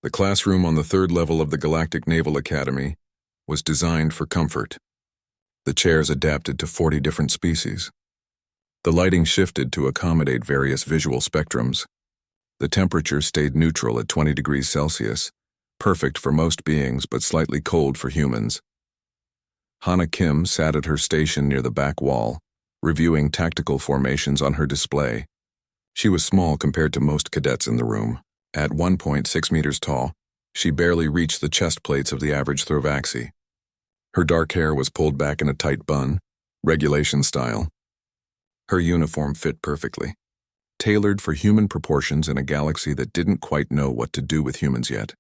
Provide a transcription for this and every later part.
The classroom on the third level of the Galactic Naval Academy was designed for comfort. The chairs adapted to 40 different species. The lighting shifted to accommodate various visual spectrums. The temperature stayed neutral at 20 degrees Celsius, perfect for most beings but slightly cold for humans. Hana Kim sat at her station near the back wall, reviewing tactical formations on her display. She was small compared to most cadets in the room. At 1.6 meters tall, she barely reached the chest plates of the average Throvaxi. Her dark hair was pulled back in a tight bun, regulation style. Her uniform fit perfectly, tailored for human proportions in a galaxy that didn't quite know what to do with humans yet.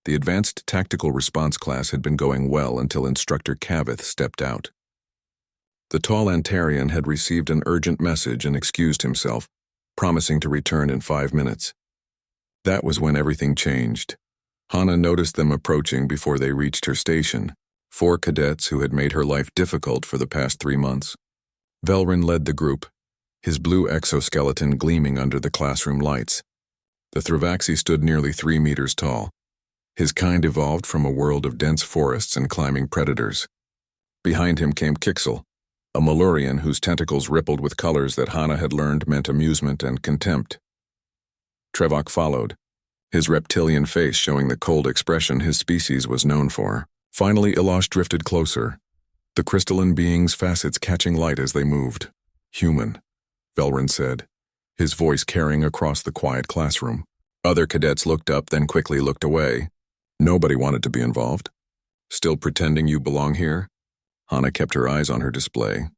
The Advanced Tactical Response class had been going well until Instructor Cavith stepped out. The tall Antarian had received an urgent message and excused himself, promising to return in 5 minutes. That was when everything changed. Hana noticed them approaching before they reached her station, 4 cadets who had made her life difficult for the past 3 months. Velrin led the group, his blue exoskeleton gleaming under the classroom lights. The Throvaxi stood nearly 3 meters tall. His kind evolved from a world of dense forests and climbing predators. Behind him came Kixel, a Malurian whose tentacles rippled with colors that Hana had learned meant amusement and contempt. Trevok followed, his reptilian face showing the cold expression his species was known for. Finally, Ilash drifted closer, the crystalline being's facets catching light as they moved. "Human," Velrin said, his voice carrying across the quiet classroom. Other cadets looked up, then quickly looked away. Nobody wanted to be involved. "Still pretending you belong here?" Hana kept her eyes on her display.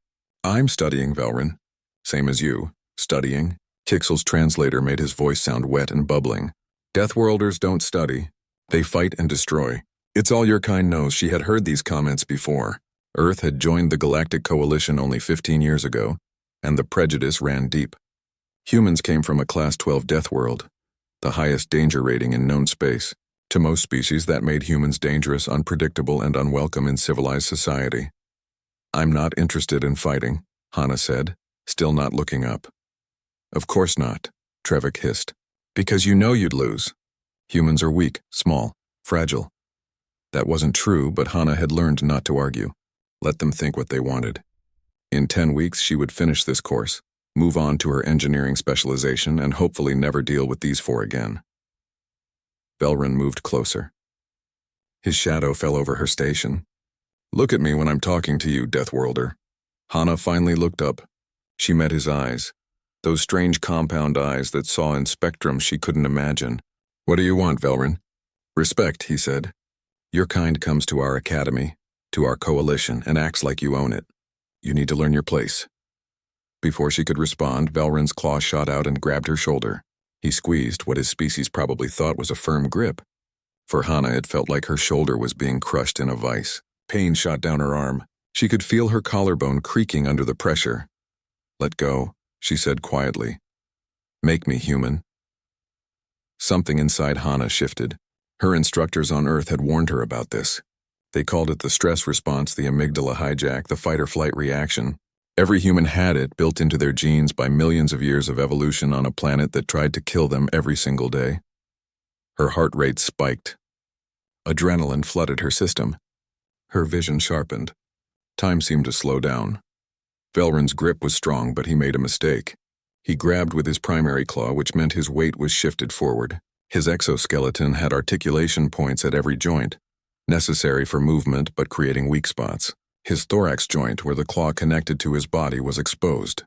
"I'm studying, Velrin. Same as you. Studying." Kixel's translator made his voice sound wet and bubbling. "Deathworlders don't study. They fight and destroy." It's all your kind knows she had heard these comments before. Earth had joined the Galactic Coalition only 15 years ago, and the prejudice ran deep. Humans came from a Class 12 death world, the highest danger rating in known space. To most species, that made humans dangerous, unpredictable, and unwelcome in civilized society. "I'm not interested in fighting," Hana said, still not looking up. "Of course not," Trevok hissed. "Because you know you'd lose. Humans are weak, small, fragile." That wasn't true, but Hana had learned not to argue. Let them think what they wanted. In 10 weeks, she would finish this course, move on to her engineering specialization, and hopefully never deal with these 4 again. Velrin moved closer. His shadow fell over her station. "Look at me when I'm talking to you, Deathworlder." Hana finally looked up. She met his eyes, those strange compound eyes that saw in spectrums she couldn't imagine. "What do you want, Velrin?" "Respect," he said. "Your kind comes to our academy, to our coalition, and acts like you own it. You need to learn your place." Before she could respond, Velrin's claw shot out and grabbed her shoulder. He squeezed what his species probably thought was a firm grip. For Hana, it felt like her shoulder was being crushed in a vice. Pain shot down her arm. She could feel her collarbone creaking under the pressure. "Let go," she said quietly. "Make me human." Something inside Hana shifted. Her instructors on Earth had warned her about this. They called it the stress response, the amygdala hijack, the fight-or-flight reaction. Every human had it built into their genes by millions of years of evolution on a planet that tried to kill them every single day. Her heart rate spiked. Adrenaline flooded her system. Her vision sharpened. Time seemed to slow down. Velrin's grip was strong, but he made a mistake. He grabbed with his primary claw, which meant his weight was shifted forward. His exoskeleton had articulation points at every joint, necessary for movement but creating weak spots. His thorax joint, where the claw connected to his body, was exposed.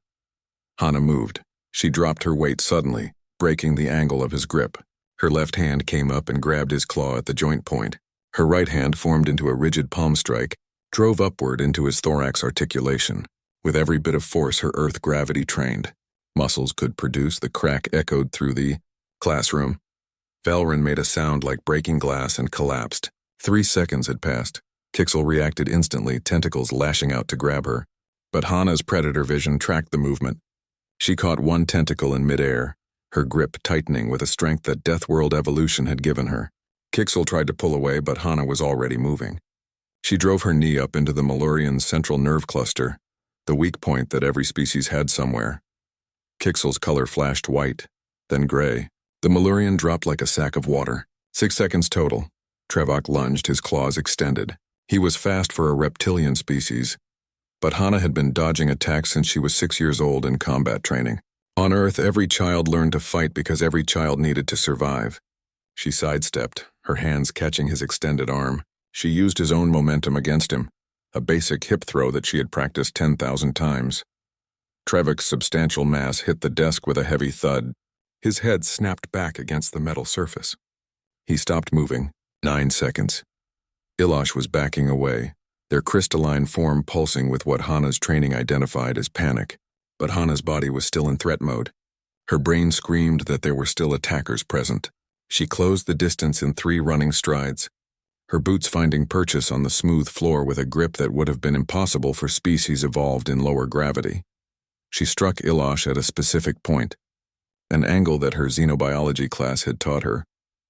Hana moved. She dropped her weight suddenly, breaking the angle of his grip. Her left hand came up and grabbed his claw at the joint point. Her right hand formed into a rigid palm strike, drove upward into his thorax articulation. With every bit of force her Earth gravity trained, muscles could produce. The crack echoed through the classroom. Velrin made a sound like breaking glass and collapsed. 3 seconds had passed. Kixel reacted instantly, tentacles lashing out to grab her. But Hana's predator vision tracked the movement. She caught one tentacle in midair, her grip tightening with a strength that Deathworld evolution had given her. Kixel tried to pull away, but Hana was already moving. She drove her knee up into the Malurian's central nerve cluster, the weak point that every species had somewhere. Kixel's color flashed white, then gray. The Malurian dropped like a sack of water. 6 seconds total. Trevok lunged, his claws extended. He was fast for a reptilian species, but Hana had been dodging attacks since she was 6 years old in combat training. On Earth, every child learned to fight because every child needed to survive. She sidestepped, her hands catching his extended arm. She used his own momentum against him, a basic hip throw that she had practiced 10,000 times. Trevok's substantial mass hit the desk with a heavy thud. His head snapped back against the metal surface. He stopped moving. 9 seconds. Ilash was backing away, their crystalline form pulsing with what Hana's training identified as panic. But Hana's body was still in threat mode. Her brain screamed that there were still attackers present. She closed the distance in 3 running strides, her boots finding purchase on the smooth floor with a grip that would have been impossible for species evolved in lower gravity. She struck Ilash at a specific point, an angle that her xenobiology class had taught her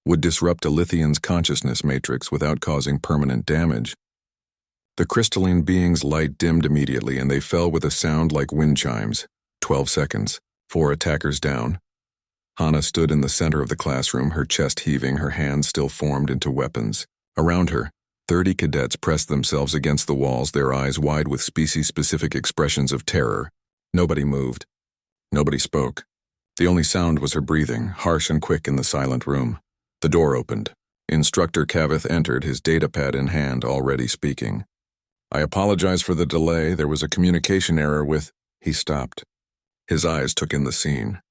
would disrupt a Lithian's consciousness matrix without causing permanent damage. The crystalline being's light dimmed immediately and they fell with a sound like wind chimes. 12 seconds. 4 attackers down. Hana stood in the center of the classroom, her chest heaving, her hands still formed into weapons. Around her, 30 cadets pressed themselves against the walls, their eyes wide with species-specific expressions of terror. Nobody moved. Nobody spoke. The only sound was her breathing, harsh and quick in the silent room. The door opened. Instructor Kavith entered, his datapad in hand, already speaking. "I apologize for the delay. There was a communication error with..." He stopped. His eyes took in the scene.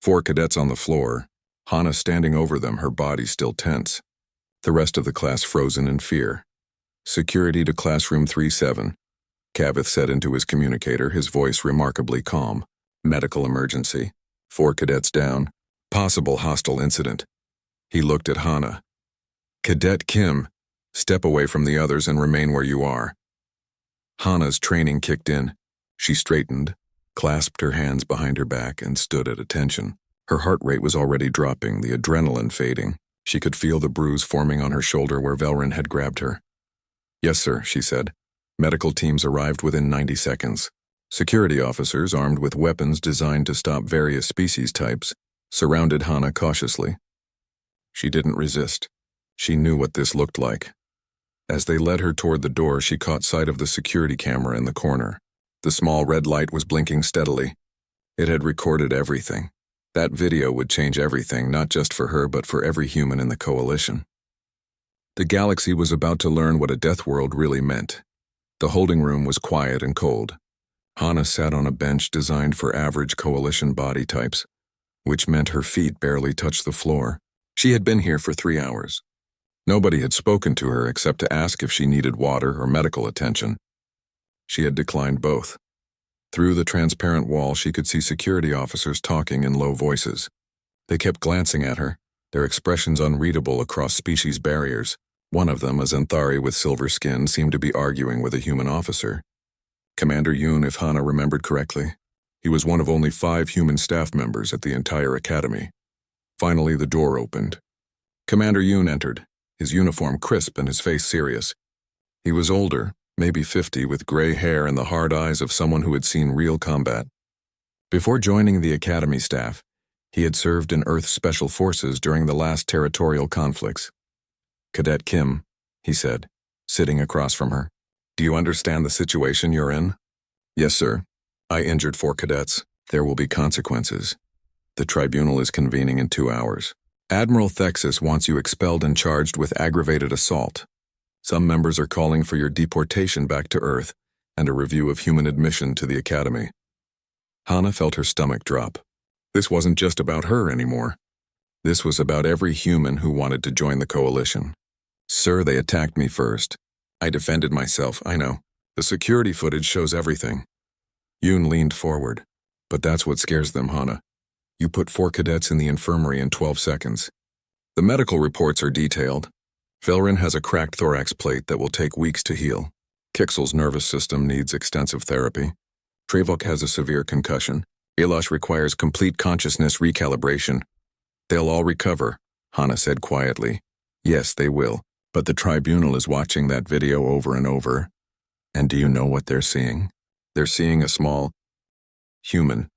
4 cadets on the floor, Hana standing over them, her body still tense. The rest of the class frozen in fear. "Security to classroom 37, Kavith said into his communicator, his voice remarkably calm. "Medical emergency. 4 cadets down. Possible hostile incident." He looked at Hana. "Cadet Kim, step away from the others and remain where you are." Hana's training kicked in. She straightened, clasped her hands behind her back, and stood at attention. Her heart rate was already dropping, the adrenaline fading. She could feel the bruise forming on her shoulder where Velrin had grabbed her. "Yes, sir," she said. Medical teams arrived within 90 seconds. Security officers, armed with weapons designed to stop various species types, surrounded Hana cautiously. She didn't resist. She knew what this looked like. As they led her toward the door, she caught sight of the security camera in the corner. The small red light was blinking steadily. It had recorded everything. That video would change everything, not just for her, but for every human in the coalition. The galaxy was about to learn what a death world really meant. The holding room was quiet and cold. Hana sat on a bench designed for average coalition body types, which meant her feet barely touched the floor. She had been here for 3 hours. Nobody had spoken to her except to ask if she needed water or medical attention. She had declined both. Through the transparent wall, she could see security officers talking in low voices. They kept glancing at her, their expressions unreadable across species barriers. One of them, a Xanthari with silver skin, seemed to be arguing with a human officer. Commander Yoon, if Hana remembered correctly. He was one of only 5 human staff members at the entire academy. Finally, the door opened. Commander Yoon entered, his uniform crisp and his face serious. He was older, maybe 50, with gray hair and the hard eyes of someone who had seen real combat. Before joining the academy staff, he had served in Earth Special Forces during the last territorial conflicts. "Cadet Kim," he said, sitting across from her. "Do you understand the situation you're in?" "Yes, sir. I injured 4 cadets. There will be consequences. The tribunal is convening in 2 hours. Admiral Thexus wants you expelled and charged with aggravated assault. Some members are calling for your deportation back to Earth and a review of human admission to the academy." Hana felt her stomach drop. This wasn't just about her anymore. This was about every human who wanted to join the coalition. "Sir, they attacked me first. I defended myself, I know. The security footage shows everything." Yoon leaned forward. "But that's what scares them, Hana. You put 4 cadets in the infirmary in 12 seconds. The medical reports are detailed. Velrin has a cracked thorax plate that will take weeks to heal. Kixel's nervous system needs extensive therapy. Trevok has a severe concussion. Ilash requires complete consciousness recalibration. They'll all recover," Hana said quietly. "Yes, they will. But the tribunal is watching that video over and over. And do you know what they're seeing? They're seeing a small human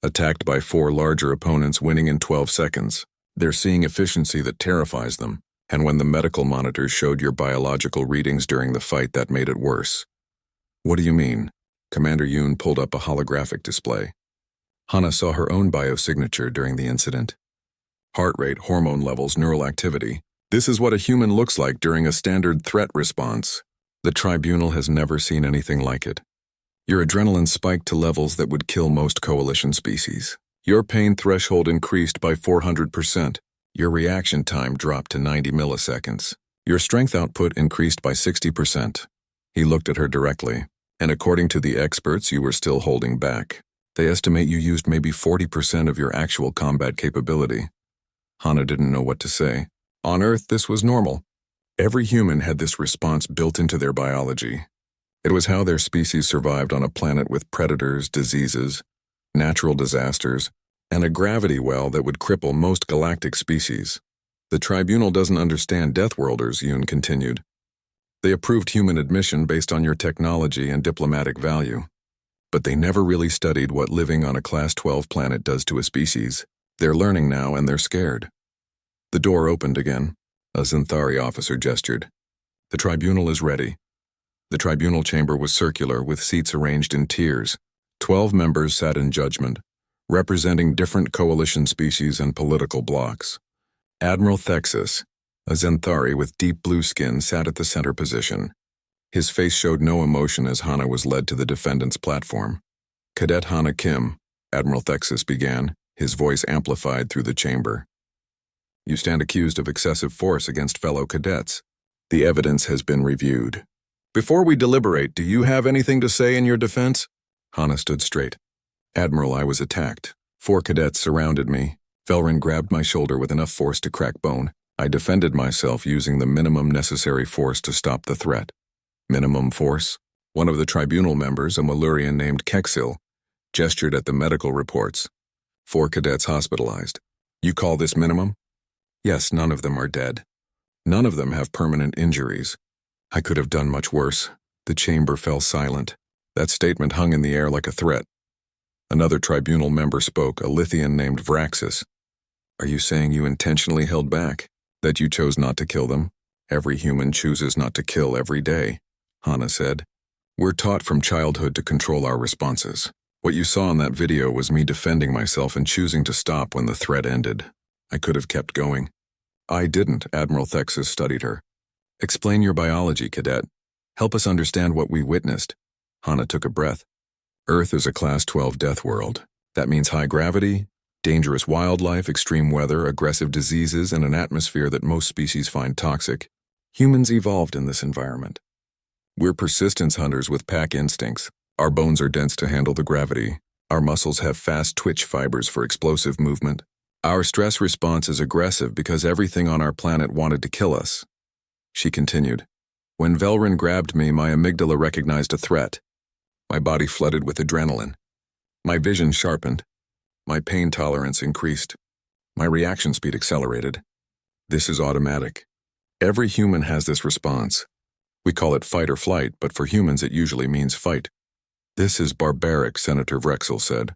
attacked by 4 larger opponents winning in 12 seconds. They're seeing efficiency that terrifies them. And when the medical monitors showed your biological readings during the fight, that made it worse. What do you mean? Commander Yoon pulled up a holographic display. Hana saw her own biosignature during the incident. Heart rate, hormone levels, neural activity. This is what a human looks like during a standard threat response. The tribunal has never seen anything like it. Your adrenaline spiked to levels that would kill most coalition species. Your pain threshold increased by 400%. Your reaction time dropped to 90 milliseconds. Your strength output increased by 60%. He looked at her directly. And according to the experts, you were still holding back. They estimate you used maybe 40% of your actual combat capability. Hana didn't know what to say. On Earth, this was normal. Every human had this response built into their biology. It was how their species survived on a planet with predators, diseases, natural disasters, and a gravity well that would cripple most galactic species. The tribunal doesn't understand Deathworlders, Yoon continued. They approved human admission based on your technology and diplomatic value. But they never really studied what living on a Class 12 planet does to a species. They're learning now and they're scared. The door opened again. A Xanthari officer gestured. The tribunal is ready. The tribunal chamber was circular with seats arranged in tiers. 12 members sat in judgment, representing different coalition species and political blocs. Admiral Thexus, a Xanthari with deep blue skin, sat at the center position. His face showed no emotion as Hana was led to the defendant's platform. Cadet Hana Kim, Admiral Thexus began, his voice amplified through the chamber. You stand accused of excessive force against fellow cadets. The evidence has been reviewed. Before we deliberate, do you have anything to say in your defense? Hana stood straight. Admiral, I was attacked. 4 cadets surrounded me. Velrin grabbed my shoulder with enough force to crack bone. I defended myself using the minimum necessary force to stop the threat. Minimum force? One of the tribunal members, a Malurian named Kexil, gestured at the medical reports. 4 cadets hospitalized. You call this minimum? Yes, none of them are dead. None of them have permanent injuries. I could have done much worse. The chamber fell silent. That statement hung in the air like a threat. Another tribunal member spoke, a Lithian named Vraxis. Are you saying you intentionally held back? That you chose not to kill them? Every human chooses not to kill every day, Hana said. We're taught from childhood to control our responses. What you saw in that video was me defending myself and choosing to stop when the threat ended. I could have kept going. I didn't, Admiral Thexus studied her. Explain your biology, Cadet. Help us understand what we witnessed. Hana took a breath. Earth is a Class 12 death world. That means high gravity, dangerous wildlife, extreme weather, aggressive diseases, and an atmosphere that most species find toxic. Humans evolved in this environment. We're persistence hunters with pack instincts. Our bones are dense to handle the gravity. Our muscles have fast twitch fibers for explosive movement. Our stress response is aggressive because everything on our planet wanted to kill us. She continued. When Velrin grabbed me, my amygdala recognized a threat. My body flooded with adrenaline. My vision sharpened. My pain tolerance increased. My reaction speed accelerated. This is automatic. Every human has this response. We call it fight or flight, but for humans it usually means fight. This is barbaric, Senator Vrexel said.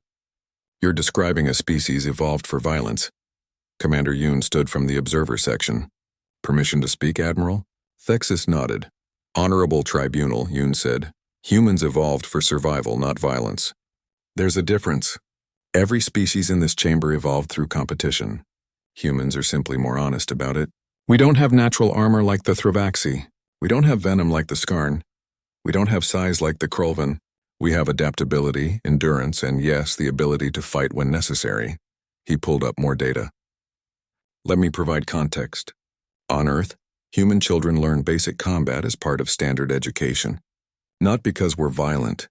You're describing a species evolved for violence. Commander Yoon stood from the observer section. Permission to speak, Admiral? Thexus nodded. Honorable Tribunal, Yoon said. Humans evolved for survival, not violence. There's a difference. Every species in this chamber evolved through competition. Humans are simply more honest about it. We don't have natural armor like the Thravaxi. We don't have venom like the Skarn. We don't have size like the Krolvan. We have adaptability, endurance, and yes, the ability to fight when necessary. He pulled up more data. Let me provide context. On Earth, human children learn basic combat as part of standard education. Not because we're violent,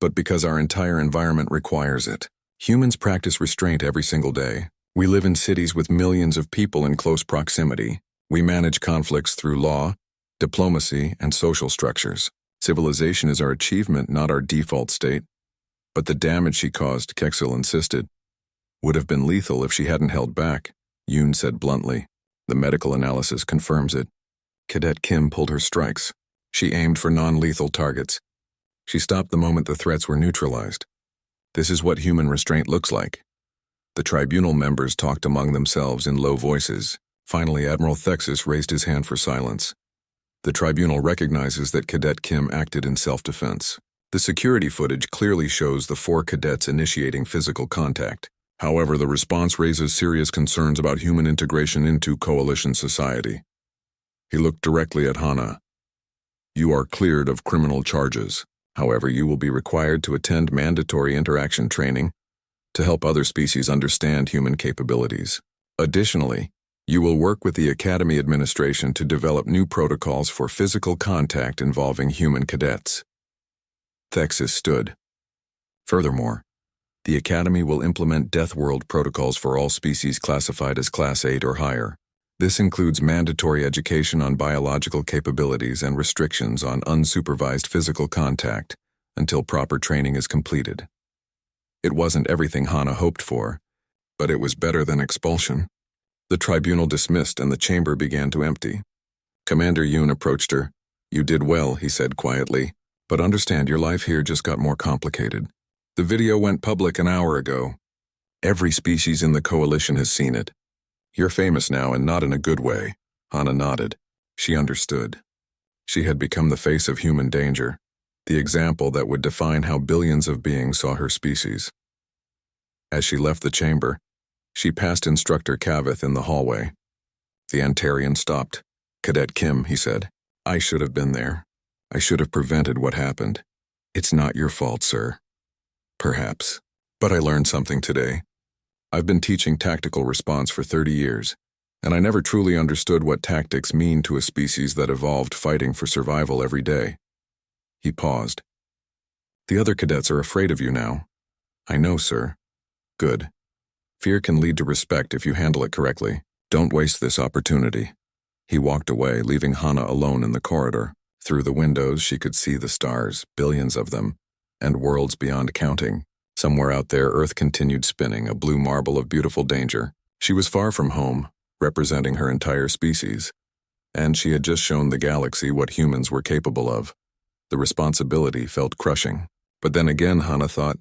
but because our entire environment requires it. Humans practice restraint every single day. We live in cities with millions of people in close proximity. We manage conflicts through law, diplomacy, and social structures. Civilization is our achievement, not our default state. But the damage she caused, Kexil insisted, would have been lethal if she hadn't held back, Yoon said bluntly. The medical analysis confirms it. Cadet Kim pulled her strikes. She aimed for non-lethal targets. She stopped the moment the threats were neutralized. This is what human restraint looks like. The tribunal members talked among themselves in low voices. Finally, Admiral Thexus raised his hand for silence. The tribunal recognizes that Cadet Kim acted in self-defense. The security footage clearly shows the 4 cadets initiating physical contact. However, the response raises serious concerns about human integration into coalition society. He looked directly at Hana. You are cleared of criminal charges. However, you will be required to attend mandatory interaction training to help other species understand human capabilities. Additionally, you will work with the Academy administration to develop new protocols for physical contact involving human cadets. Thexus stood. Furthermore, the Academy will implement Deathworld protocols for all species classified as Class 8 or higher. This includes mandatory education on biological capabilities and restrictions on unsupervised physical contact until proper training is completed. It wasn't everything Hana hoped for, but it was better than expulsion. The tribunal dismissed and the chamber began to empty. Commander Yoon approached her. You did well, he said quietly, but understand your life here just got more complicated. The video went public an hour ago. Every species in the coalition has seen it. You're famous now and not in a good way. Hana nodded. She understood. She had become the face of human danger, the example that would define how billions of beings saw her species. As she left the chamber, she passed Instructor Kavith in the hallway. The Antarian stopped. Cadet Kim, he said. I should have been there. I should have prevented what happened. It's not your fault, sir. Perhaps. But I learned something today. I've been teaching tactical response for 30 years, and I never truly understood what tactics mean to a species that evolved fighting for survival every day. He paused. The other cadets are afraid of you now. I know, sir. Good. Fear can lead to respect if you handle it correctly. Don't waste this opportunity. He walked away, leaving Hana alone in the corridor. Through the windows, she could see the stars, billions of them, and worlds beyond counting. Somewhere out there, Earth continued spinning, a blue marble of beautiful danger. She was far from home, representing her entire species, and she had just shown the galaxy what humans were capable of. The responsibility felt crushing. But then again, Hana thought,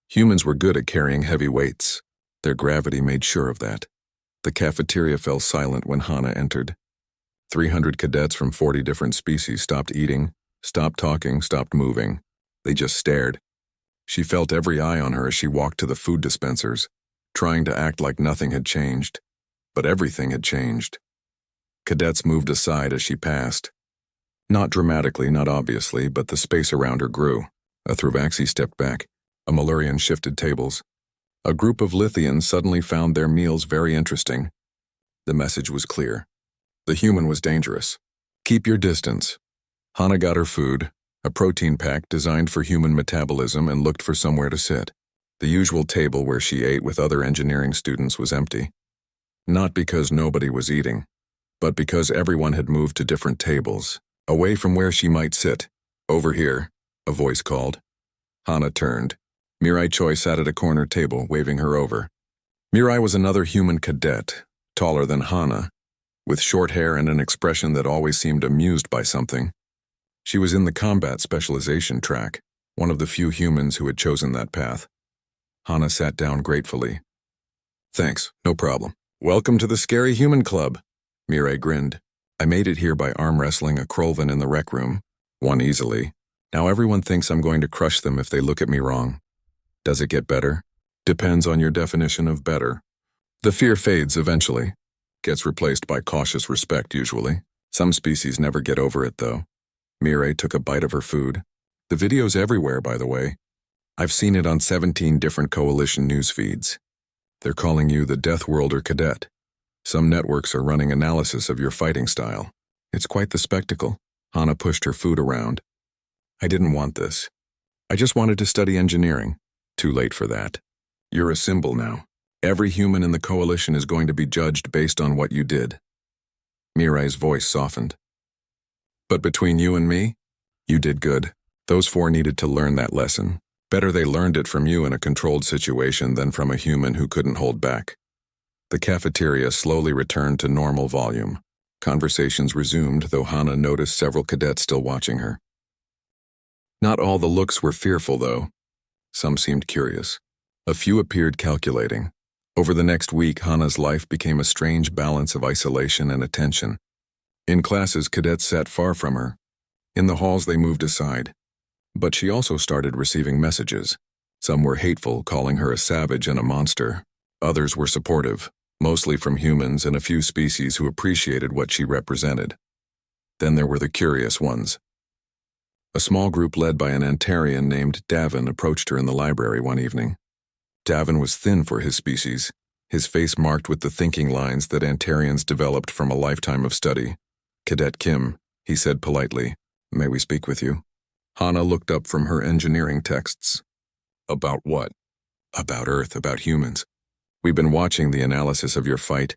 humans were good at carrying heavy weights. Their gravity made sure of that. The cafeteria fell silent when Hana entered. 300 cadets from 40 different species stopped eating, stopped talking, stopped moving. They just stared. She felt every eye on her as she walked to the food dispensers, trying to act like nothing had changed. But everything had changed. Cadets moved aside as she passed. Not dramatically, not obviously, but the space around her grew. A Thruvaxi stepped back. A Malurian shifted tables. A group of Lithians suddenly found their meals very interesting. The message was clear. The human was dangerous. Keep your distance. Hana got her food, a protein pack designed for human metabolism, and looked for somewhere to sit. The usual table where she ate with other engineering students was empty. Not because nobody was eating, but because everyone had moved to different tables, away from where she might sit. Over here, a voice called. Hana turned. Mirai Choi sat at a corner table, waving her over. Mirai was another human cadet, taller than Hana, with short hair and an expression that always seemed amused by something. She was in the combat specialization track, one of the few humans who had chosen that path. Hana sat down gratefully. Thanks, no problem. Welcome to the Scary Human Club. Mirai grinned. I made it here by arm wrestling a Krolvan in the rec room. Won easily. Now everyone thinks I'm going to crush them if they look at me wrong. Does it get better? Depends on your definition of better. The fear fades eventually. Gets replaced by cautious respect usually. Some species never get over it though. Mirai took a bite of her food. The video's everywhere, by the way. I've seen it on 17 different coalition news feeds. They're calling you the Deathworlder Cadet. Some networks are running analysis of your fighting style. It's quite the spectacle. Hana pushed her food around. I didn't want this. I just wanted to study engineering. Too late for that. You're a symbol now. Every human in the coalition is going to be judged based on what you did. Mirai's voice softened. But between you and me, you did good. Those 4 needed to learn that lesson. Better they learned it from you in a controlled situation than from a human who couldn't hold back. The cafeteria slowly returned to normal volume. Conversations resumed, though Hana noticed several cadets still watching her. Not all the looks were fearful, though. Some seemed curious. A few appeared calculating. Over the next week, Hana's life became a strange balance of isolation and attention. In classes, cadets sat far from her. In the halls, they moved aside. But she also started receiving messages. Some were hateful, calling her a savage and a monster. Others were supportive, mostly from humans and a few species who appreciated what she represented. Then there were the curious ones. A small group led by an Antarian named Davin approached her in the library one evening. Davin was thin for his species, his face marked with the thinking lines that Antarians developed from a lifetime of study. "Cadet Kim," he said politely, "may we speak with you?" Hana looked up from her engineering texts. "About what?" "About Earth, about humans. We've been watching the analysis of your fight,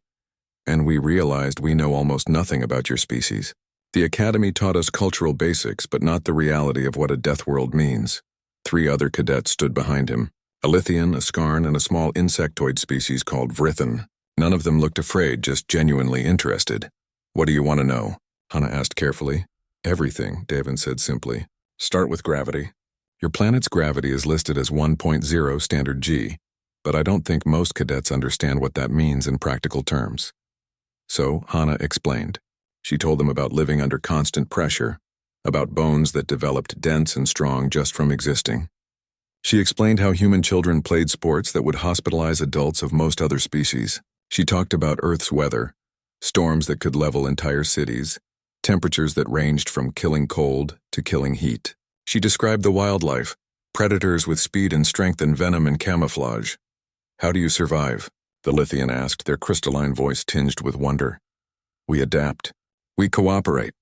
and we realized we know almost nothing about your species. The Academy taught us cultural basics, but not the reality of what a death world means." 3 other cadets stood behind him. A Lithian, a Skarn, and a small insectoid species called Vrithan. None of them looked afraid, just genuinely interested. "What do you want to know?" Hana asked carefully. "Everything," Davin said simply. "Start with gravity. Your planet's gravity is listed as 1.0 standard G, but I don't think most cadets understand what that means in practical terms." So, Hana explained. She told them about living under constant pressure, about bones that developed dense and strong just from existing. She explained how human children played sports that would hospitalize adults of most other species. She talked about Earth's weather, storms that could level entire cities, temperatures that ranged from killing cold to killing heat. She described the wildlife, predators with speed and strength and venom and camouflage. "How do you survive?" the Lithian asked, their crystalline voice tinged with wonder. "We adapt. We cooperate.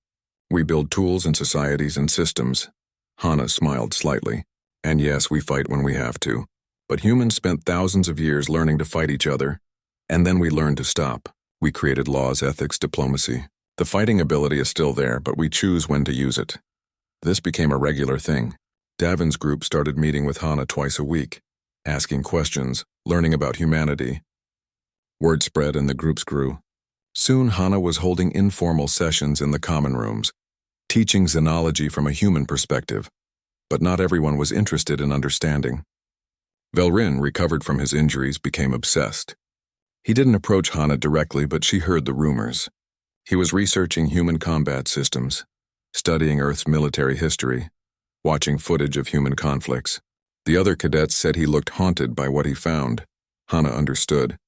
We build tools and societies and systems." Hana smiled slightly. "And yes, we fight when we have to. But humans spent thousands of years learning to fight each other, and then we learned to stop. We created laws, ethics, diplomacy. The fighting ability is still there, but we choose when to use it." This became a regular thing. Davin's group started meeting with Hana twice a week, asking questions, learning about humanity. Word spread and the groups grew. Soon Hana was holding informal sessions in the common rooms, teaching xenology from a human perspective. But not everyone was interested in understanding. Velrin, recovered from his injuries, became obsessed. He didn't approach Hana directly, but she heard the rumors. He was researching human combat systems, studying Earth's military history, watching footage of human conflicts. The other cadets said he looked haunted by what he found. Hana understood.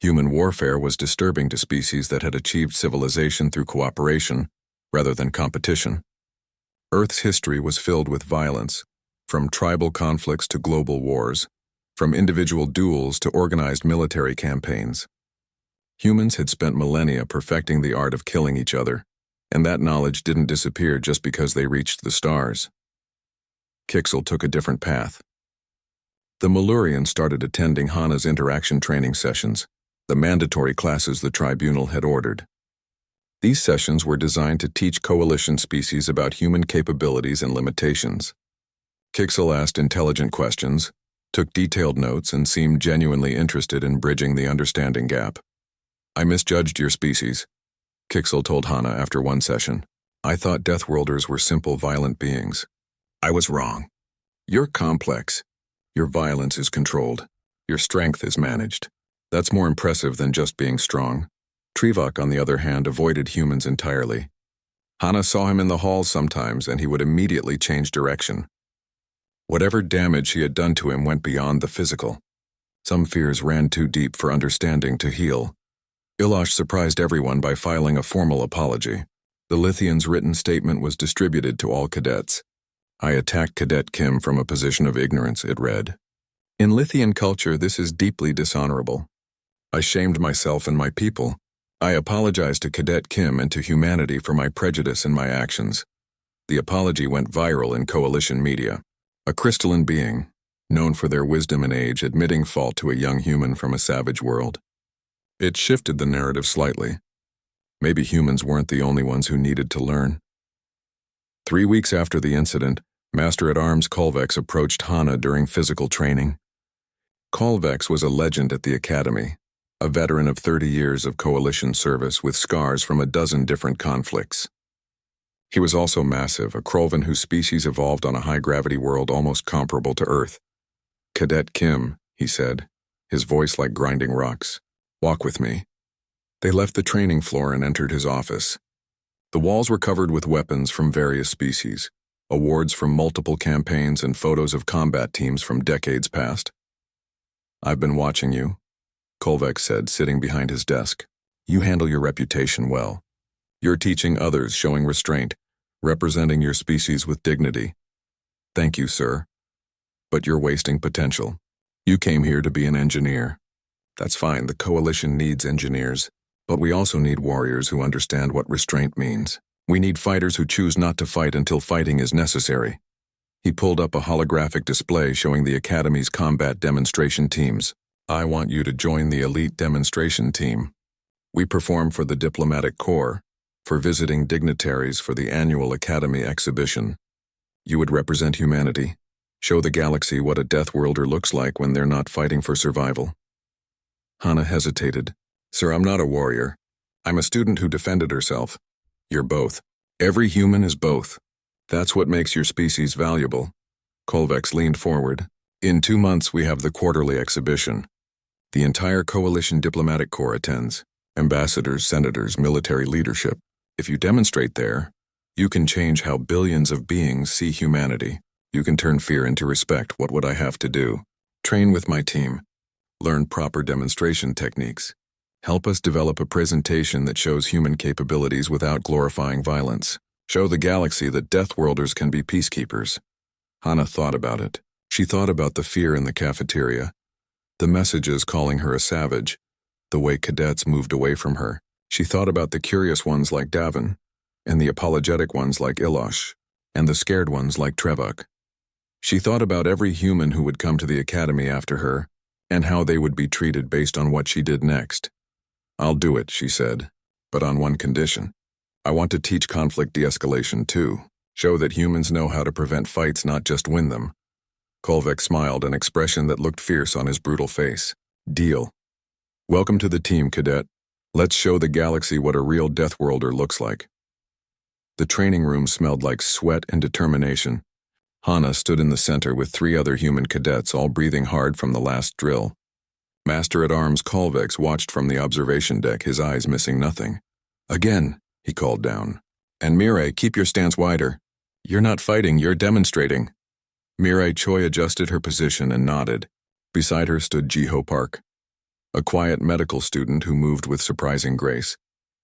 Human warfare was disturbing to species that had achieved civilization through cooperation rather than competition. Earth's history was filled with violence, from tribal conflicts to global wars, from individual duels to organized military campaigns. Humans had spent millennia perfecting the art of killing each other, and that knowledge didn't disappear just because they reached the stars. Kixel took a different path. The Malurian started attending Hana's interaction training sessions, the mandatory classes the tribunal had ordered. These sessions were designed to teach coalition species about human capabilities and limitations. Kixel asked intelligent questions, took detailed notes, and seemed genuinely interested in bridging the understanding gap. "I misjudged your species," Kixel told Hana after one session. "I thought Deathworlders were simple, violent beings. I was wrong. You're complex. Your violence is controlled. Your strength is managed. That's more impressive than just being strong." Trivak, on the other hand, avoided humans entirely. Hana saw him in the halls sometimes, and he would immediately change direction. Whatever damage he had done to him went beyond the physical. Some fears ran too deep for understanding to heal. Ilash surprised everyone by filing a formal apology. The Lithian's written statement was distributed to all cadets. "I attacked Cadet Kim from a position of ignorance," it read. "In Lithian culture, this is deeply dishonorable. I shamed myself and my people. I apologize to Cadet Kim and to humanity for my prejudice and my actions." The apology went viral in coalition media. A crystalline being, known for their wisdom and age, admitting fault to a young human from a savage world. It shifted the narrative slightly. Maybe humans weren't the only ones who needed to learn. 3 weeks after the incident, Master-at-Arms Kolvex approached Hana during physical training. Kolvex was a legend at the Academy, a veteran of 30 years of coalition service with scars from a dozen different conflicts. He was also massive, a Krolvan whose species evolved on a high-gravity world almost comparable to Earth. "Cadet Kim," he said, his voice like grinding rocks. "Walk with me." They left the training floor and entered his office. The walls were covered with weapons from various species, awards from multiple campaigns, and photos of combat teams from decades past. "I've been watching you," Kolvek said, sitting behind his desk. "You handle your reputation well. You're teaching others, showing restraint, representing your species with dignity. Thank you, sir. But you're wasting potential. You came here to be an engineer. That's fine, the Coalition needs engineers, but we also need warriors who understand what restraint means. We need fighters who choose not to fight until fighting is necessary." He pulled up a holographic display showing the Academy's combat demonstration teams. "I want you to join the elite demonstration team. We perform for the Diplomatic Corps, for visiting dignitaries for the annual Academy exhibition. You would represent humanity, show the galaxy what a Deathworlder looks like when they're not fighting for survival." Hana hesitated. "Sir, I'm not a warrior. I'm a student who defended herself." "You're both. Every human is both. That's what makes your species valuable." Kolvex leaned forward. "In 2 months we have the quarterly exhibition. The entire Coalition Diplomatic Corps attends. Ambassadors, senators, military leadership. If you demonstrate there, you can change how billions of beings see humanity. You can turn fear into respect. What would I have to do? Train with my team. Learn proper demonstration techniques. Help us develop a presentation that shows human capabilities without glorifying violence. Show the galaxy that Deathworlders can be peacekeepers." Hana thought about it. She thought about the fear in the cafeteria, the messages calling her a savage, the way cadets moved away from her. She thought about the curious ones like Davin, and the apologetic ones like Ilosh, and the scared ones like Trevuk. She thought about every human who would come to the Academy after her, and how they would be treated based on what she did next. "I'll do it," she said, "but on one condition. I want to teach conflict de-escalation too. Show that humans know how to prevent fights, not just win them." Kolvek smiled, an expression that looked fierce on his brutal face. "Deal. Welcome to the team, Cadet. Let's show the galaxy what a real Deathworlder looks like." The training room smelled like sweat and determination. Hana stood in the center with 3 other human cadets, all breathing hard from the last drill. Master-at-Arms Kolvex watched from the observation deck, his eyes missing nothing. "Again," he called down. "And Mirai, keep your stance wider. You're not fighting, you're demonstrating." Mirai Choi adjusted her position and nodded. Beside her stood Jiho Park, a quiet medical student who moved with surprising grace,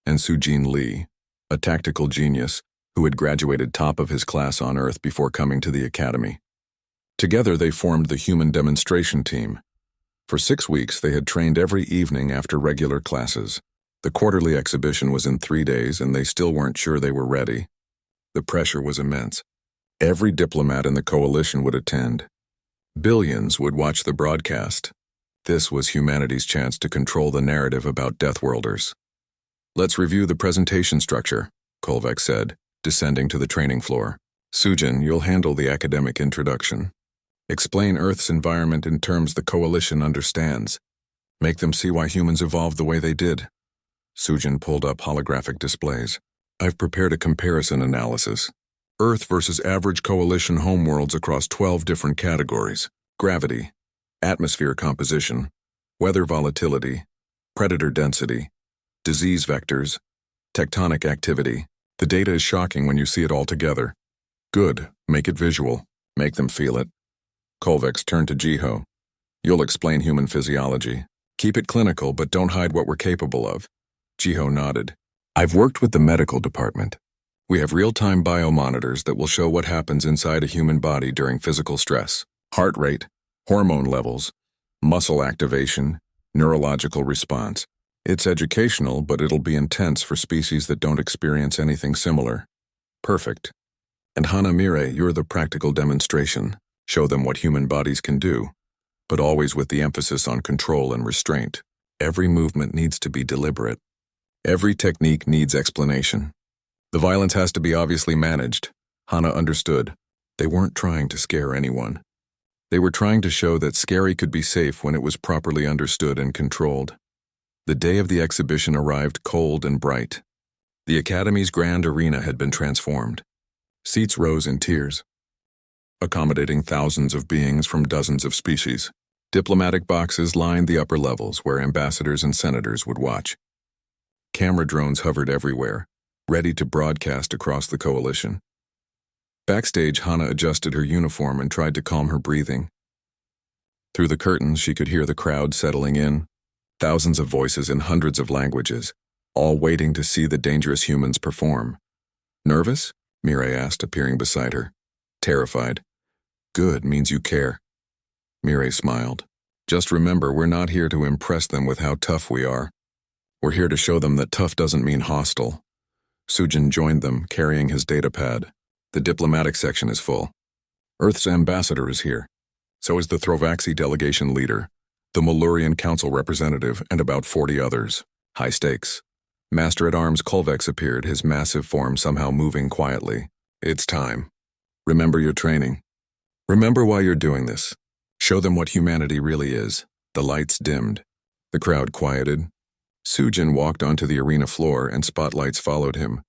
and Sujin Lee, a tactical genius who had graduated top of his class on Earth before coming to the Academy. Together they formed the human demonstration team. For 6 weeks they had trained every evening after regular classes. The quarterly exhibition was in 3 days, and they still weren't sure they were ready. The pressure was immense. Every diplomat in the Coalition would attend. Billions would watch the broadcast. This was humanity's chance to control the narrative about Deathworlders. "Let's review the presentation structure," Kolvek said, descending to the training floor. "Sujin, you'll handle the academic introduction. Explain Earth's environment in terms the Coalition understands. Make them see why humans evolved the way they did." Sujin pulled up holographic displays. "I've prepared a comparison analysis. Earth versus average Coalition homeworlds across 12 different categories: gravity, atmosphere composition, weather volatility, predator density, disease vectors, tectonic activity. The data is shocking when you see it all together." "Good. Make it visual. Make them feel it." Kolvex turned to Jiho. "You'll explain human physiology. Keep it clinical, but don't hide what we're capable of." Jiho nodded. "I've worked with the medical department. We have real-time biomonitors that will show what happens inside a human body during physical stress: heart rate, hormone levels, muscle activation, neurological response. It's educational, but it'll be intense for species that don't experience anything similar." "Perfect. And Hana Mire, you're the practical demonstration. Show them what human bodies can do, but always with the emphasis on control and restraint. Every movement needs to be deliberate. Every technique needs explanation. The violence has to be obviously managed." Hana understood. They weren't trying to scare anyone. They were trying to show that scary could be safe when it was properly understood and controlled. The day of the exhibition arrived cold and bright. The Academy's grand arena had been transformed. Seats rose in tiers, accommodating thousands of beings from dozens of species. Diplomatic boxes lined the upper levels where ambassadors and senators would watch. Camera drones hovered everywhere, ready to broadcast across the coalition. Backstage, Hana adjusted her uniform and tried to calm her breathing. Through the curtains, she could hear the crowd settling in, thousands of voices in hundreds of languages, all waiting to see the dangerous humans perform. Nervous? Mirai asked, appearing beside her. Terrified. Good, means you care. Mirai smiled. Just remember, we're not here to impress them with how tough we are. We're here to show them that tough doesn't mean hostile. Sujin joined them, carrying his datapad. The diplomatic section is full. Earth's ambassador is here. So is the Throvaxi delegation leader, the Malurian council representative, and about 40 others. High stakes. Master-at-Arms Kulvex appeared, his massive form somehow moving quietly. It's time. Remember your training. Remember why you're doing this. Show them what humanity really is. The lights dimmed. The crowd quieted. Sujin walked onto the arena floor and spotlights followed him.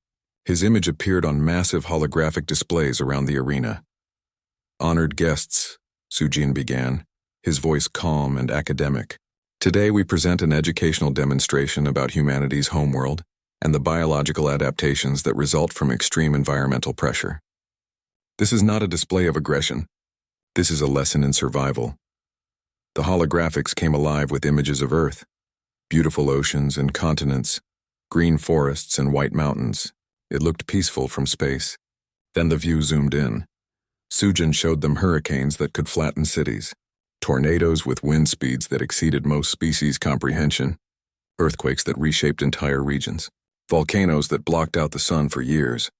His image appeared on massive holographic displays around the arena. Honored guests, Sujin began, his voice calm and academic. Today we present an educational demonstration about humanity's homeworld and the biological adaptations that result from extreme environmental pressure. This is not a display of aggression. This is a lesson in survival. The holographics came alive with images of Earth, beautiful oceans and continents, green forests and white mountains. It looked peaceful from space. Then the view zoomed in. Sujin showed them hurricanes that could flatten cities, tornadoes with wind speeds that exceeded most species' comprehension, earthquakes that reshaped entire regions, volcanoes that blocked out the sun for years,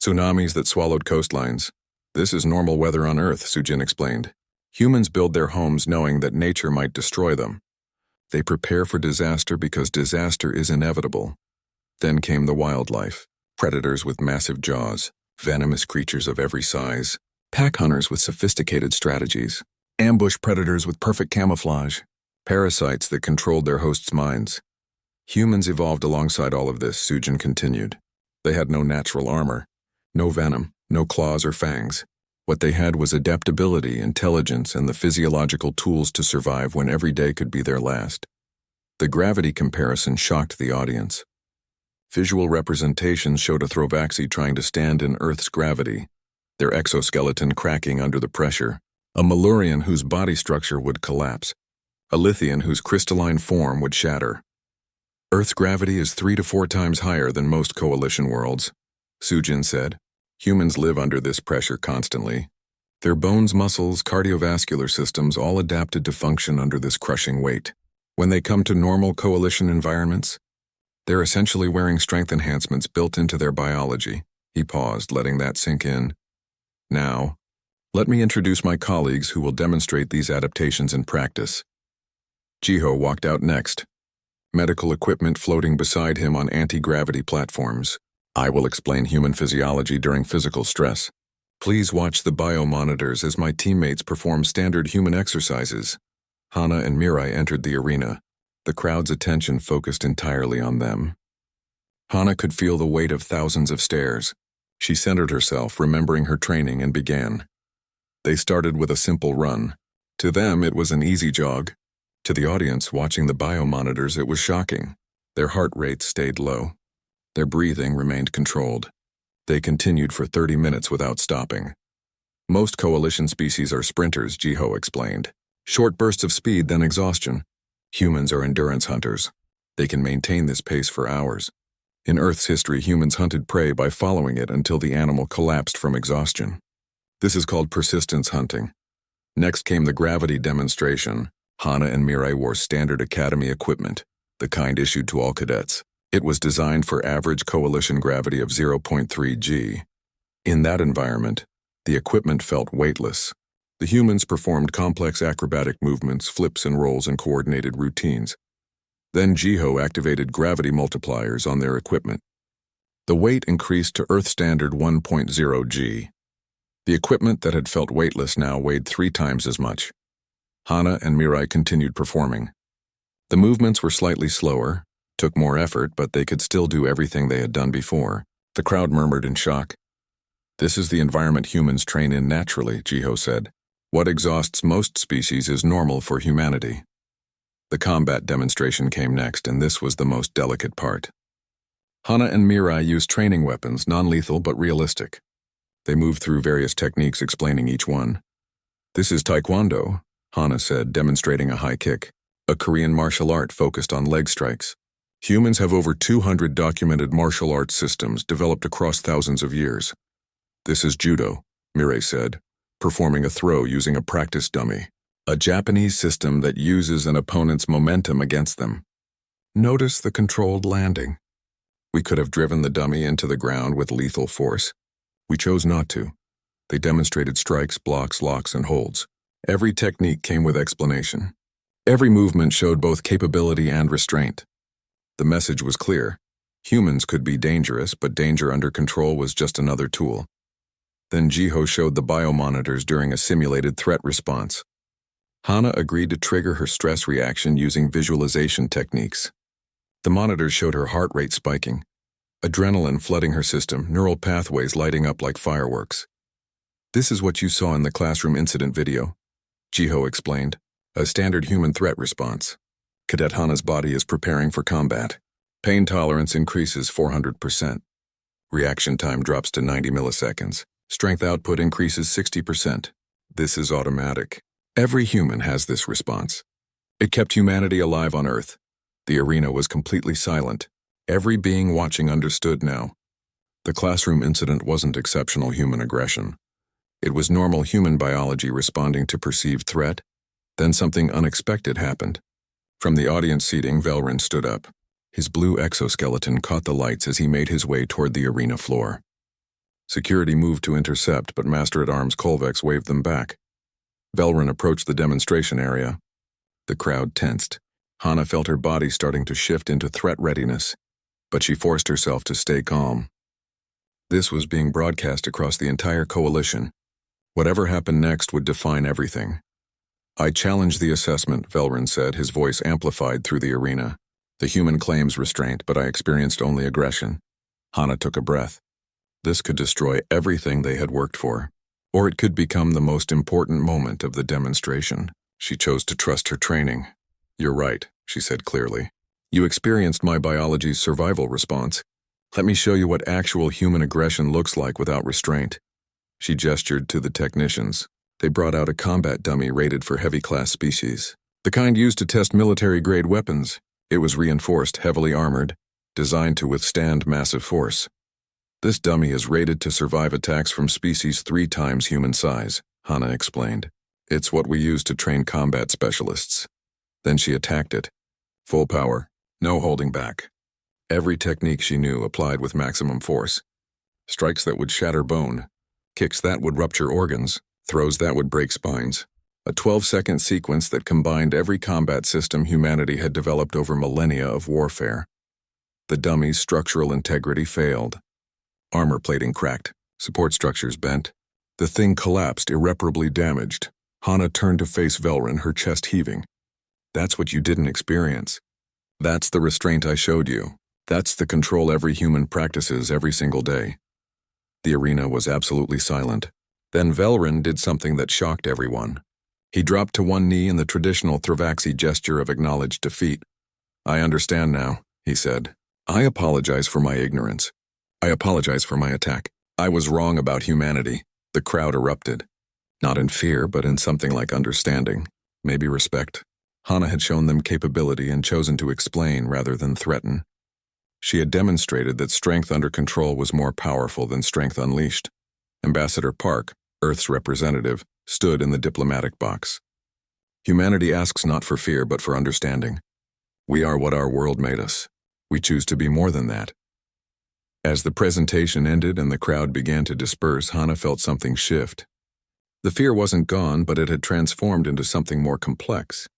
tsunamis that swallowed coastlines. This is normal weather on Earth, Sujin explained. Humans build their homes knowing that nature might destroy them. They prepare for disaster because disaster is inevitable. Then came the wildlife, predators with massive jaws, venomous creatures of every size, pack hunters with sophisticated strategies, ambush predators with perfect camouflage, parasites that controlled their hosts' minds. Humans evolved alongside all of this, Sujin continued. They had no natural armor, no venom, no claws or fangs. What they had was adaptability, intelligence, and the physiological tools to survive when every day could be their last. The gravity comparison shocked the audience. Visual representations showed a Throvaxi trying to stand in Earth's gravity, their exoskeleton cracking under the pressure, a Malurian whose body structure would collapse, a Lithian whose crystalline form would shatter. Earth's gravity is 3 to 4 times higher than most coalition worlds, Sujin said. Humans live under this pressure constantly. Their bones, muscles, cardiovascular systems all adapted to function under this crushing weight. When they come to normal coalition environments, they're essentially wearing strength enhancements built into their biology. He paused, letting that sink in. Now, let me introduce my colleagues who will demonstrate these adaptations in practice. Jiho walked out next, medical equipment floating beside him on anti-gravity platforms. I will explain human physiology during physical stress. Please watch the biomonitors as my teammates perform standard human exercises. Hana and Mirai entered the arena. The crowd's attention focused entirely on them. Hana could feel the weight of thousands of stares. She centered herself, remembering her training, and began. They started with a simple run. To them, it was an easy jog. To the audience watching the biomonitors, it was shocking. Their heart rates stayed low. Their breathing remained controlled. They continued for 30 minutes without stopping. Most coalition species are sprinters, Jiho explained. Short bursts of speed, then exhaustion. Humans are endurance hunters. They can maintain this pace for hours. In Earth's history, humans hunted prey by following it until the animal collapsed from exhaustion. This is called persistence hunting. Next came the gravity demonstration. Hana and Mirai wore standard academy equipment, the kind issued to all cadets. It was designed for average coalition gravity of 0.3 g. In that environment, the equipment felt weightless. The humans performed complex acrobatic movements, flips and rolls, and coordinated routines. Then Jiho activated gravity multipliers on their equipment. The weight increased to Earth standard 1.0 g. The equipment that had felt weightless now weighed 3 times as much. Hana and Mirai continued performing. The movements were slightly slower, took more effort, but they could still do everything they had done before. The crowd murmured in shock. This is the environment humans train in naturally, Jiho said. What exhausts most species is normal for humanity. The combat demonstration came next, and this was the most delicate part. Hana and Mirai used training weapons, non-lethal but realistic. They moved through various techniques explaining each one. This is Taekwondo, Hana said, demonstrating a high kick, a Korean martial art focused on leg strikes. Humans have over 200 documented martial arts systems developed across thousands of years. This is Judo, Mirai said, performing a throw using a practice dummy, a Japanese system that uses an opponent's momentum against them. Notice the controlled landing. We could have driven the dummy into the ground with lethal force. We chose not to. They demonstrated strikes, blocks, locks, and holds. Every technique came with explanation. Every movement showed both capability and restraint. The message was clear. Humans could be dangerous, but danger under control was just another tool. Then Jiho showed the biomonitors during a simulated threat response. Hana agreed to trigger her stress reaction using visualization techniques. The monitors showed her heart rate spiking, adrenaline flooding her system, neural pathways lighting up like fireworks. This is what you saw in the classroom incident video, Jiho explained, a standard human threat response. Cadet Hana's body is preparing for combat. Pain tolerance increases 400%. Reaction time drops to 90 milliseconds. Strength output increases 60%. This is automatic. Every human has this response. It kept humanity alive on Earth. The arena was completely silent. Every being watching understood now. The classroom incident wasn't exceptional human aggression. It was normal human biology responding to perceived threat. Then something unexpected happened. From the audience seating, Velrin stood up. His blue exoskeleton caught the lights as he made his way toward the arena floor. Security moved to intercept, but Master-at-Arms Kolvex waved them back. Velrin approached the demonstration area. The crowd tensed. Hana felt her body starting to shift into threat readiness, but she forced herself to stay calm. This was being broadcast across the entire coalition. Whatever happened next would define everything. I challenge the assessment, Velrin said, his voice amplified through the arena. The human claims restraint, but I experienced only aggression. Hana took a breath. This could destroy everything they had worked for. Or it could become the most important moment of the demonstration. She chose to trust her training. You're right, she said clearly. You experienced my biology's survival response. Let me show you what actual human aggression looks like without restraint. She gestured to the technicians. They brought out a combat dummy rated for heavy-class species. The kind used to test military-grade weapons. It was reinforced, heavily armored, designed to withstand massive force. This dummy is rated to survive attacks from species 3 times human size, Hana explained. It's what we use to train combat specialists. Then she attacked it. Full power, no holding back. Every technique she knew applied with maximum force. Strikes that would shatter bone, kicks that would rupture organs, throws that would break spines. A 12-second sequence that combined every combat system humanity had developed over millennia of warfare. The dummy's structural integrity failed. Armor plating cracked, support structures bent. The thing collapsed, irreparably damaged. Hana turned to face Velrin, her chest heaving. That's what you didn't experience. That's the restraint I showed you. That's the control every human practices every single day. The arena was absolutely silent. Then Velrin did something that shocked everyone. He dropped to one knee in the traditional Thravaxi gesture of acknowledged defeat. I understand now, he said. I apologize for my ignorance. I apologize for my attack. I was wrong about humanity. The crowd erupted. Not in fear, but in something like understanding, maybe respect. Hana had shown them capability and chosen to explain rather than threaten. She had demonstrated that strength under control was more powerful than strength unleashed. Ambassador Park, Earth's representative, stood in the diplomatic box. Humanity asks not for fear but for understanding. We are what our world made us. We choose to be more than that. As the presentation ended and the crowd began to disperse, Hana felt something shift. The fear wasn't gone, but it had transformed into something more complex.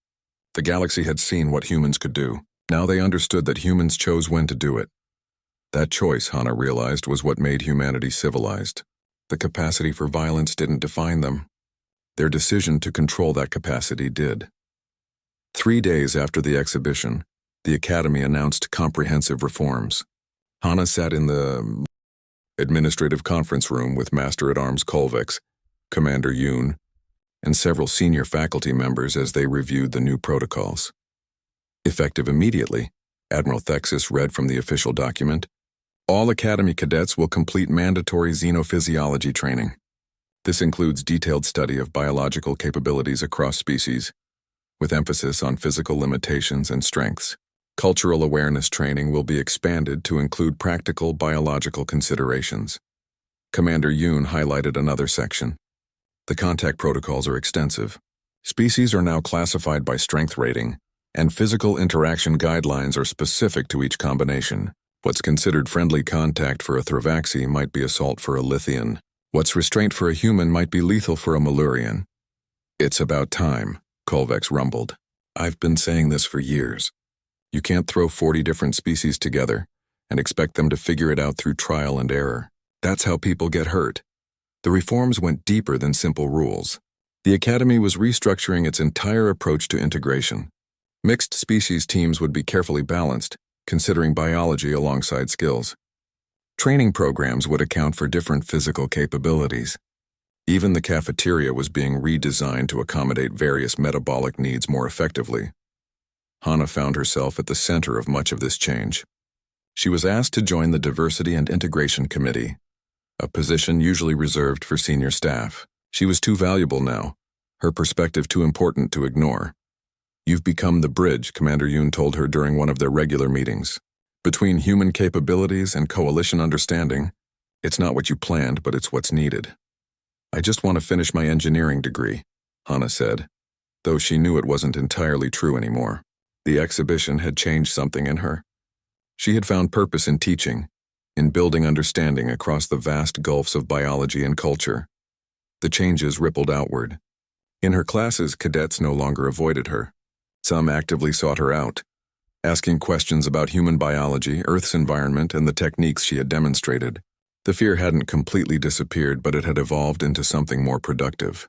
The galaxy had seen what humans could do. Now they understood that humans chose when to do it. That choice, Hana realized, was what made humanity civilized. The capacity for violence didn't define them. Their decision to control that capacity did. 3 days after the exhibition, the Academy announced comprehensive reforms. Hana sat in the administrative conference room with Master-at-Arms Kolvex, Commander Yoon, and several senior faculty members as they reviewed the new protocols. Effective immediately, Admiral Thexis read from the official document, all Academy cadets will complete mandatory xenophysiology training. This includes detailed study of biological capabilities across species, with emphasis on physical limitations and strengths. Cultural awareness training will be expanded to include practical biological considerations. Commander Yoon highlighted another section. The contact protocols are extensive. Species are now classified by strength rating, and physical interaction guidelines are specific to each combination. What's considered friendly contact for a Thravaxi might be assault for a Lithian. What's restraint for a human might be lethal for a Malurian. It's about time, Kolvex rumbled. I've been saying this for years. You can't throw 40 different species together and expect them to figure it out through trial and error. That's how people get hurt. The reforms went deeper than simple rules. The Academy was restructuring its entire approach to integration. Mixed species teams would be carefully balanced, considering biology alongside skills. Training programs would account for different physical capabilities. Even the cafeteria was being redesigned to accommodate various metabolic needs more effectively. Hana found herself at the center of much of this change. She was asked to join the Diversity and Integration Committee, a position usually reserved for senior staff. She was too valuable now, her perspective too important to ignore. You've become the bridge, Commander Yoon told her during one of their regular meetings. Between human capabilities and coalition understanding, it's not what you planned, but it's what's needed. I just want to finish my engineering degree, Hana said, though she knew it wasn't entirely true anymore. The exhibition had changed something in her. She had found purpose in teaching, in building understanding across the vast gulfs of biology and culture. The changes rippled outward. In her classes, cadets no longer avoided her. Some actively sought her out, asking questions about human biology, Earth's environment, and the techniques she had demonstrated. The fear hadn't completely disappeared, but it had evolved into something more productive.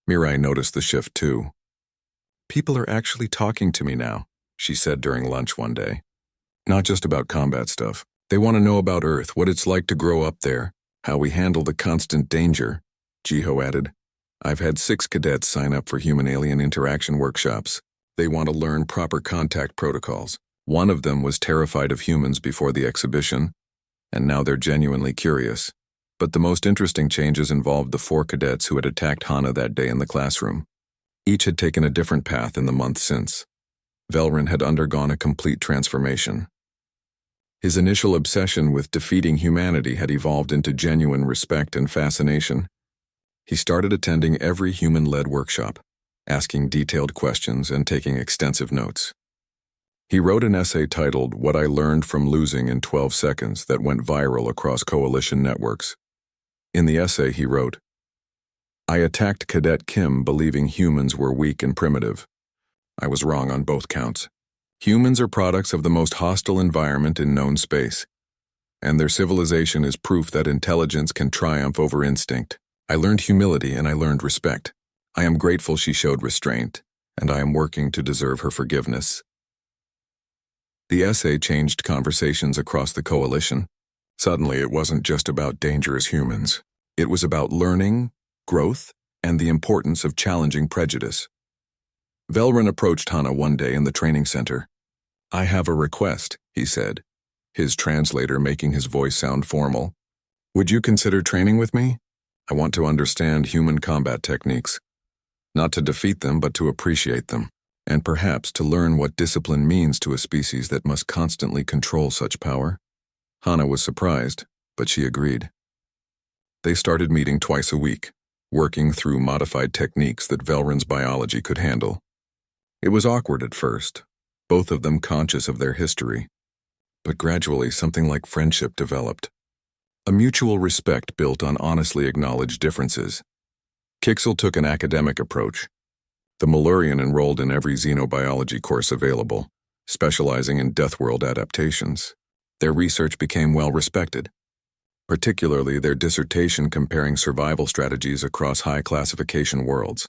Mirai noticed the shift too. People are actually talking to me now, she said during lunch one day. Not just about combat stuff. They want to know about Earth, what it's like to grow up there, how we handle the constant danger, Jiho added. I've had 6 cadets sign up for human-alien interaction workshops. They want to learn proper contact protocols. One of them was terrified of humans before the exhibition, and now they're genuinely curious. But the most interesting changes involved the 4 cadets who had attacked Hana that day in the classroom. Each had taken a different path in the month since. Velrin had undergone a complete transformation. His initial obsession with defeating humanity had evolved into genuine respect and fascination. He started attending every human-led workshop, asking detailed questions and taking extensive notes. He wrote an essay titled What I Learned from Losing in 12 Seconds that went viral across coalition networks. In the essay he wrote, I attacked Cadet Kim believing humans were weak and primitive. I was wrong on both counts. Humans are products of the most hostile environment in known space, and their civilization is proof that intelligence can triumph over instinct. I learned humility and I learned respect. I am grateful she showed restraint, and I am working to deserve her forgiveness. The essay changed conversations across the coalition. Suddenly, it wasn't just about dangerous humans. It was about learning, growth, and the importance of challenging prejudice. Velrin approached Hana one day in the training center. I have a request, he said, his translator making his voice sound formal. Would you consider training with me? I want to understand human combat techniques. Not to defeat them, but to appreciate them, and perhaps to learn what discipline means to a species that must constantly control such power. Hana was surprised, but she agreed. They started meeting twice a week, working through modified techniques that Velrin's biology could handle. It was awkward at first, both of them conscious of their history, but gradually something like friendship developed. A mutual respect built on honestly acknowledged differences. Kixel took an academic approach. The Malurian enrolled in every xenobiology course available, specializing in Deathworld adaptations. Their research became well respected, particularly their dissertation comparing survival strategies across high classification worlds.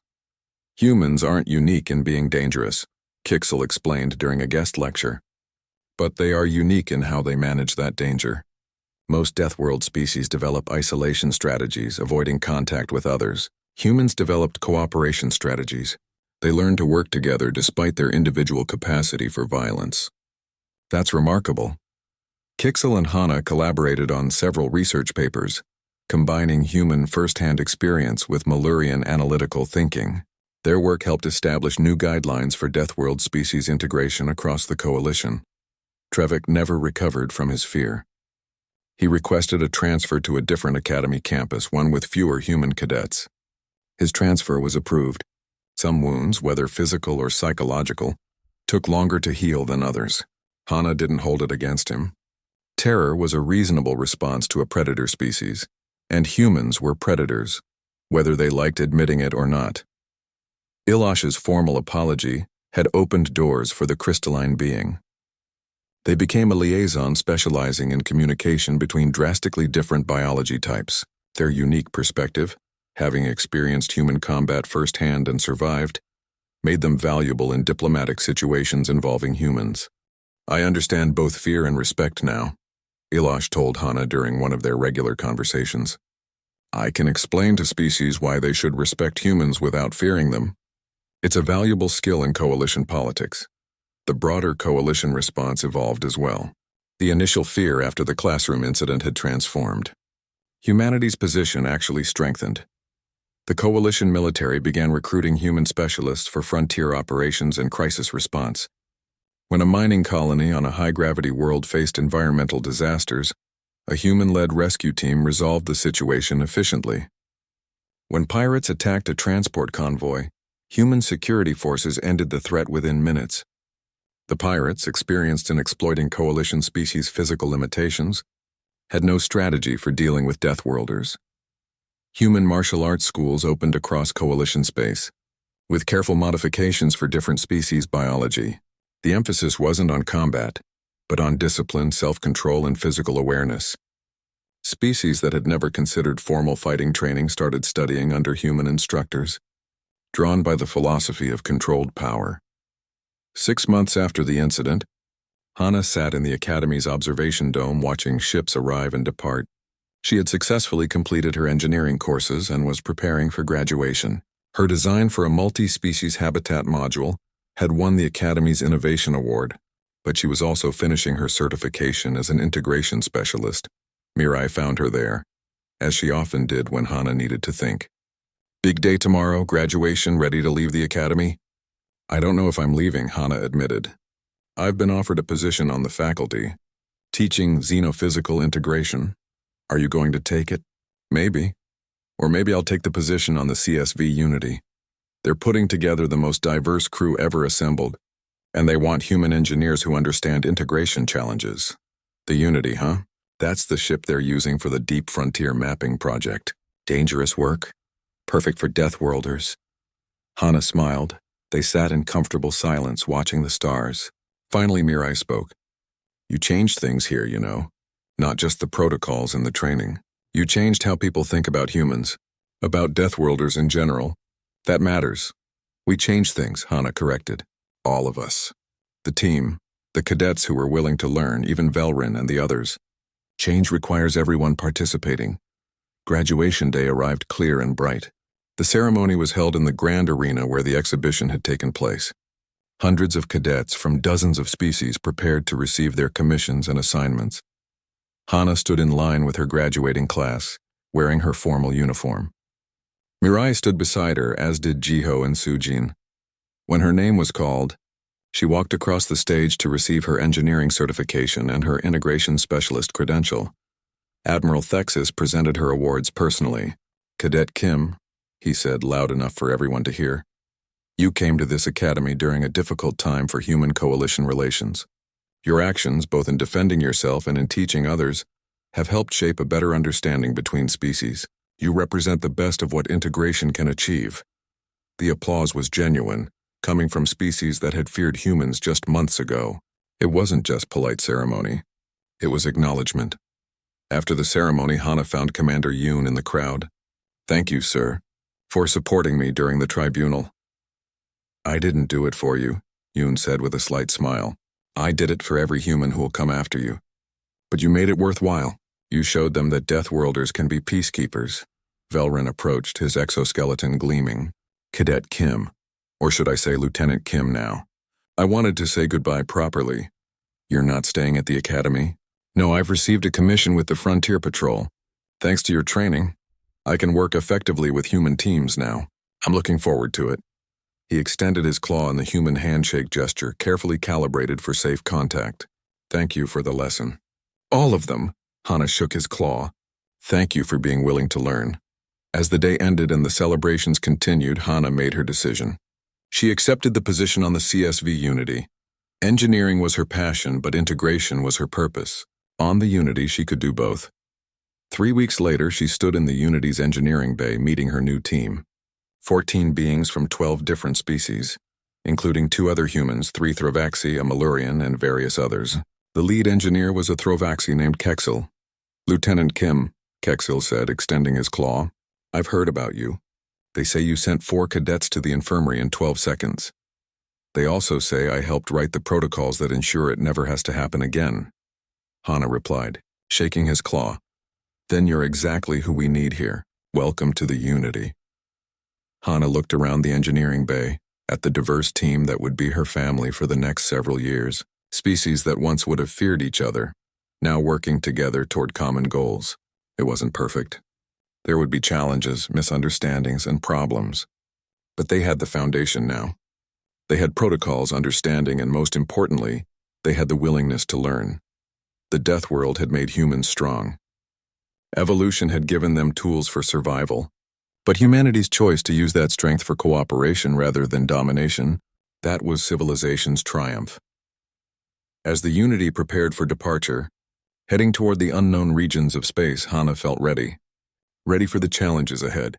Humans aren't unique in being dangerous, Kixel explained during a guest lecture, but they are unique in how they manage that danger. Most Deathworld species develop isolation strategies, avoiding contact with others. Humans developed cooperation strategies. They learned to work together despite their individual capacity for violence. That's remarkable. Kixel and Hana collaborated on several research papers, combining human first-hand experience with Malurian analytical thinking. Their work helped establish new guidelines for Deathworld species integration across the coalition. Trevik never recovered from his fear. He requested a transfer to a different academy campus, one with fewer human cadets. His transfer was approved. Some wounds, whether physical or psychological, took longer to heal than others. Hana didn't hold it against him. Terror was a reasonable response to a predator species, and humans were predators, whether they liked admitting it or not. Ilash's formal apology had opened doors for the crystalline being. They became a liaison specializing in communication between drastically different biology types. Their unique perspective, having experienced human combat firsthand and survived, made them valuable in diplomatic situations involving humans. "I understand both fear and respect now," Ilash told Hana during one of their regular conversations. "I can explain to species why they should respect humans without fearing them. It's a valuable skill in coalition politics." The broader coalition response evolved as well. The initial fear after the classroom incident had transformed. Humanity's position actually strengthened. The coalition military began recruiting human specialists for frontier operations and crisis response. When a mining colony on a high-gravity world faced environmental disasters, a human-led rescue team resolved the situation efficiently. When pirates attacked a transport convoy, human security forces ended the threat within minutes. The pirates, experienced in exploiting coalition species' physical limitations, had no strategy for dealing with Deathworlders. Human martial arts schools opened across coalition space, with careful modifications for different species biology. The emphasis wasn't on combat, but on discipline, self-control, and physical awareness. Species that had never considered formal fighting training started studying under human instructors, drawn by the philosophy of controlled power. 6 months after the incident, Hana sat in the Academy's observation dome watching ships arrive and depart. She had successfully completed her engineering courses and was preparing for graduation. Her design for a multi-species habitat module had won the Academy's Innovation Award, but she was also finishing her certification as an integration specialist. Mirai found her there, as she often did when Hana needed to think. "Big day tomorrow, graduation, ready to leave the Academy?" "I don't know if I'm leaving," Hana admitted. "I've been offered a position on the faculty, teaching xenophysical integration. Are you going to take it?" "Maybe. Or maybe I'll take the position on the CSV Unity. They're putting together the most diverse crew ever assembled, and they want human engineers who understand integration challenges." "The Unity, huh? That's the ship they're using for the Deep Frontier Mapping project. Dangerous work. Perfect for Deathworlders." Hana smiled. They sat in comfortable silence watching the stars. Finally Mirai spoke. "You changed things here, you know. Not just the protocols and the training. You changed how people think about humans, about Deathworlders in general. That matters." "We changed things," Hana corrected. "All of us. The team, the cadets who were willing to learn, even Velrin and the others. Change requires everyone participating." Graduation day arrived clear and bright. The ceremony was held in the grand arena where the exhibition had taken place. Hundreds of cadets from dozens of species prepared to receive their commissions and assignments. Hana stood in line with her graduating class, wearing her formal uniform. Mirai stood beside her, as did Jiho and Sujin. When her name was called, she walked across the stage to receive her engineering certification and her integration specialist credential. Admiral Thexis presented her awards personally. "Cadet Kim," he said loud enough for everyone to hear, "you came to this academy during a difficult time for human coalition relations. Your actions, both in defending yourself and in teaching others, have helped shape a better understanding between species. You represent the best of what integration can achieve." The applause was genuine, coming from species that had feared humans just months ago. It wasn't just polite ceremony. It was acknowledgement. After the ceremony, Hana found Commander Yoon in the crowd. "Thank you, sir, for supporting me during the tribunal." "I didn't do it for you," Yoon said with a slight smile. "I did it for every human who will come after you. But you made it worthwhile. You showed them that Deathworlders can be peacekeepers, Velrin approached, his exoskeleton gleaming. Cadet Kim, or should I say Lieutenant Kim now. I wanted to say goodbye properly. You're not staying at the academy? No, I've received a commission with the Frontier Patrol. Thanks to your training, I can work effectively with human teams now. I'm looking forward to it. He extended his claw in the human handshake gesture, carefully calibrated for safe contact. Thank you for the lesson. All of them. Hana shook his claw. Thank you for being willing to learn. As the day ended and the celebrations continued, Hana made her decision. She accepted the position on the CSV Unity. Engineering was her passion, but integration was her purpose. On the Unity, she could do both. 3 weeks later, she stood in the Unity's engineering bay meeting her new team. 14 beings from 12 different species, including 2 other humans, 3 Throvaxi, a Malurian, and various others. The lead engineer was a Throvaxi named Kexil. Lieutenant Kim, Kexil said, extending his claw. I've heard about you. They say you sent 4 cadets to the infirmary in 12 seconds. They also say I helped write the protocols that ensure it never has to happen again. Hana replied, shaking his claw. Then you're exactly who we need here. Welcome to the Unity. Hana looked around the engineering bay, at the diverse team that would be her family for the next several years, species that once would have feared each other, now working together toward common goals. It wasn't perfect. There would be challenges, misunderstandings, and problems. But they had the foundation now. They had protocols, understanding, and most importantly, they had the willingness to learn. The death world had made humans strong. Evolution had given them tools for survival. But humanity's choice to use that strength for cooperation rather than domination, that was civilization's triumph. As the Unity prepared for departure, heading toward the unknown regions of space, Hana felt ready. Ready for the challenges ahead.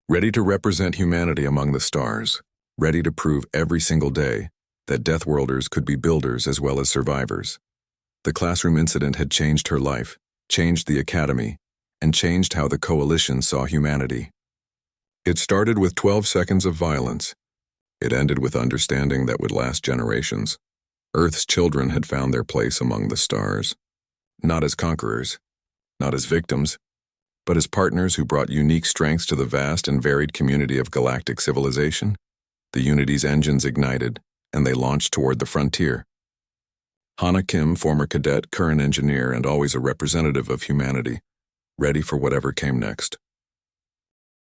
Ready to represent humanity among the stars. Ready to prove every single day that Deathworlders could be builders as well as survivors. The classroom incident had changed her life, changed the academy, and changed how the coalition saw humanity. It started with 12 seconds of violence. It ended with understanding that would last generations. Earth's children had found their place among the stars. Not as conquerors, not as victims, but as partners who brought unique strengths to the vast and varied community of galactic civilization. The Unity's engines ignited, and they launched toward the frontier. Hana Kim, former cadet, current engineer, and always a representative of humanity, ready for whatever came next.